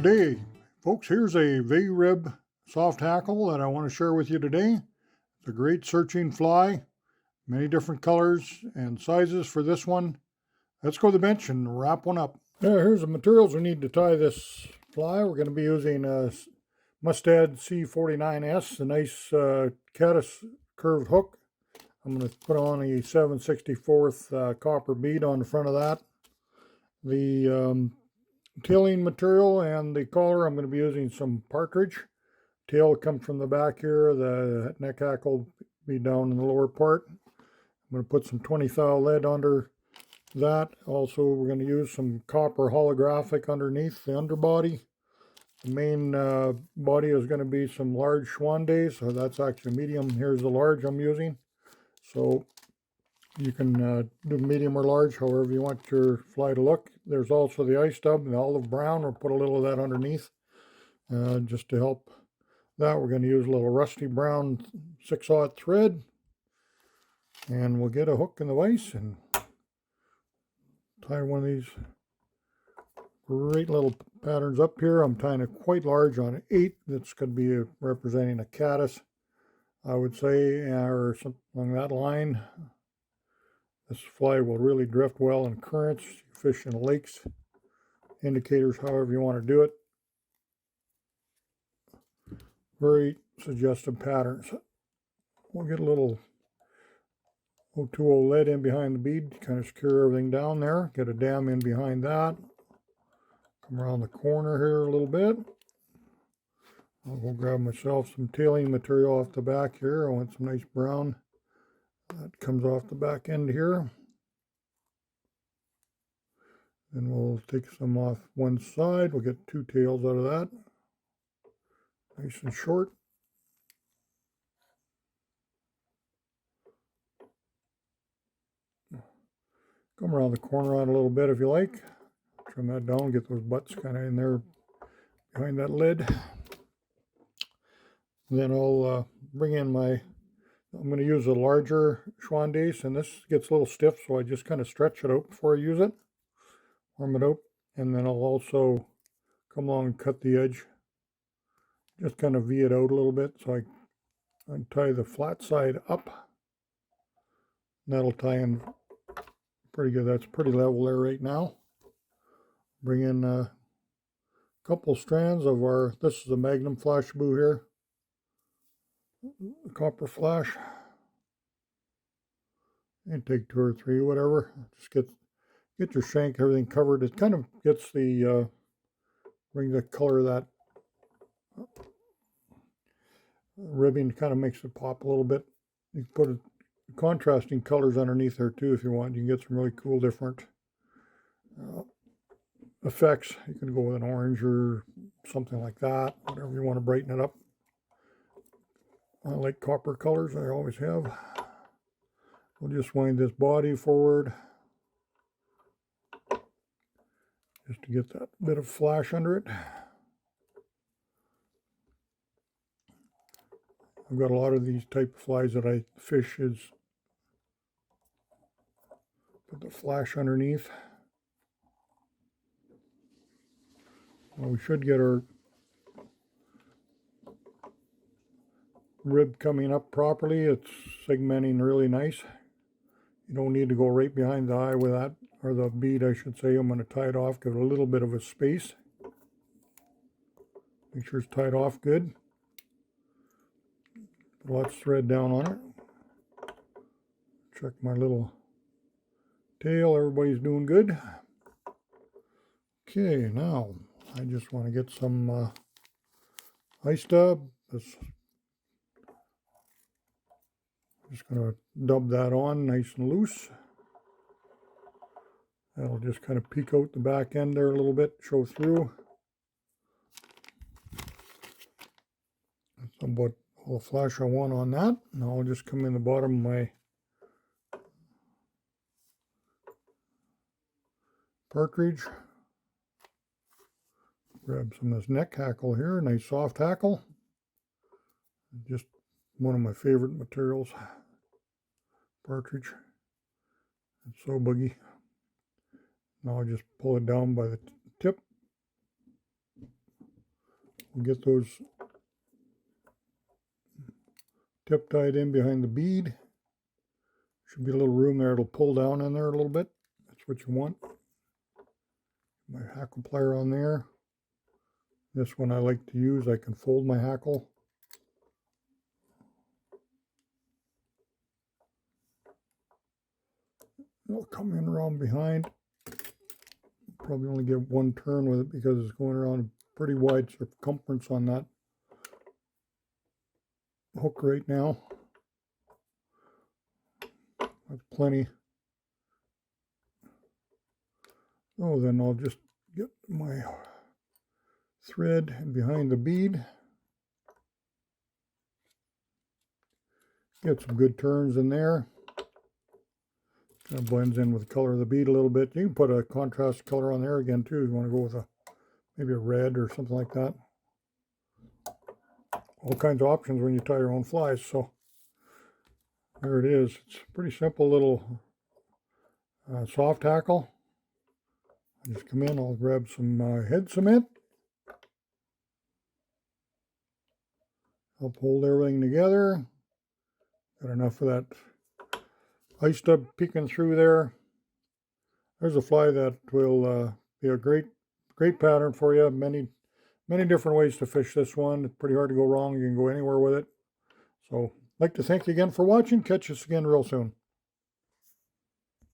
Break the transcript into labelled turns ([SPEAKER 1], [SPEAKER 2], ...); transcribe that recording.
[SPEAKER 1] Good day, folks. Here's a V-rib soft hackle that I want to share with you today. It's a great searching fly, many different colors and sizes for this one. Let's go to the bench and wrap one up. Here's the materials we need to tie this fly. We're going to be using a Mustad C49S, a nice caddis curved hook. I'm going to put on a 7/64 copper bead on the front of that. The tailing material and the collar, I'm going to be using some partridge. Tail comes from the back here. The neck hackle will be down in the lower part. I'm going to put some 20 thou lead under that. Also, we're going to use some copper holographic underneath the underbody. The main body is going to be some large swan days. So that's actually medium. Here's the large I'm using. So you can do medium or large, however you want your fly to look. There's also the ice stub, the olive brown. We'll put a little of that underneath just to help that. We're going to use a little rusty brown 6/0 thread. And we'll get a hook in the vise and tie one of these great little patterns up here. I'm tying it quite large on an 8. That's going to be representing a caddis, I would say, or something along that line. This fly will really drift well in currents, fish in lakes, indicators, however you want to do it. Very suggestive patterns. We'll get a little 020 lead in behind the bead, kind of secure everything down there. Get a dam in behind that. Come around the corner here a little bit. I'll go grab myself some tailing material off the back here. I want some nice brown. That comes off the back end here. Then we'll take some off one side. We'll get 2 tails out of that. Nice and short. Come around the corner on a little bit if you like. Trim that down, get those butts kind of in there behind that lid. Then I'll bring in I'm going to use a larger swan dace, and this gets a little stiff, so I just kind of stretch it out before I use it. Warm it out, and then I'll also come along and cut the edge. Just kind of V it out a little bit, so I tie the flat side up. And that'll tie in pretty good. That's pretty level there right now. Bring in a couple strands of this is a Magnum flash boo here. Copper flash. And take 2 or 3, whatever. Just get your shank, everything covered. It kind of gets the bring the color of that ribbing, kind of makes it pop a little bit. You can put contrasting colors underneath there too if you want. You can get some really cool different effects. You can go with an orange or something like that, whatever you want to brighten it up. I like copper colors, I always have. We'll just wind this body forward just to get that bit of flash under it. I've got a lot of these type of flies that I fish is put the flash underneath. Well, we should get our rib coming up properly. It's segmenting really nice. You don't need to go right behind the eye with that, or the bead I should say. I'm going to tie it off, give it a little bit of a space. Make sure it's tied off good. Put lots of thread down on it. Check my little tail. Everybody's doing good. Okay, now I just want to get some ice stub. Just going to dub that on nice and loose. That'll just kind of peek out the back end there a little bit, show through. That's about all the flash I want on that. Now I'll just come in the bottom of my partridge. Grab some of this neck hackle here, nice soft hackle. Just one of my favorite materials. Partridge. It's so boogie. Now I just pull it down by the tip. We'll get those tip tied in behind the bead. Should be a little room there. It'll pull down in there a little bit. That's what you want. My hackle plier on there. This one I like to use. I can fold my hackle. It'll come in around behind. Probably only get one turn with it because it's going around a pretty wide circumference on that hook right now. That's plenty. So then I'll just get my thread behind the bead. Get some good turns in there. Kind of blends in with the color of the bead a little bit. You can put a contrast color on there again too. You want to go with maybe a red or something like that. All kinds of options when you tie your own flies. So there it is. It's a pretty simple little soft hackle. I'll just come in. I'll grab some head cement. Help hold everything together. Got enough of that ice stub peeking through there. There's a fly that will be a great pattern for you. Many different ways to fish this one. It's pretty hard to go wrong. You can go anywhere with it. So I'd like to thank you again for watching. Catch us again real soon.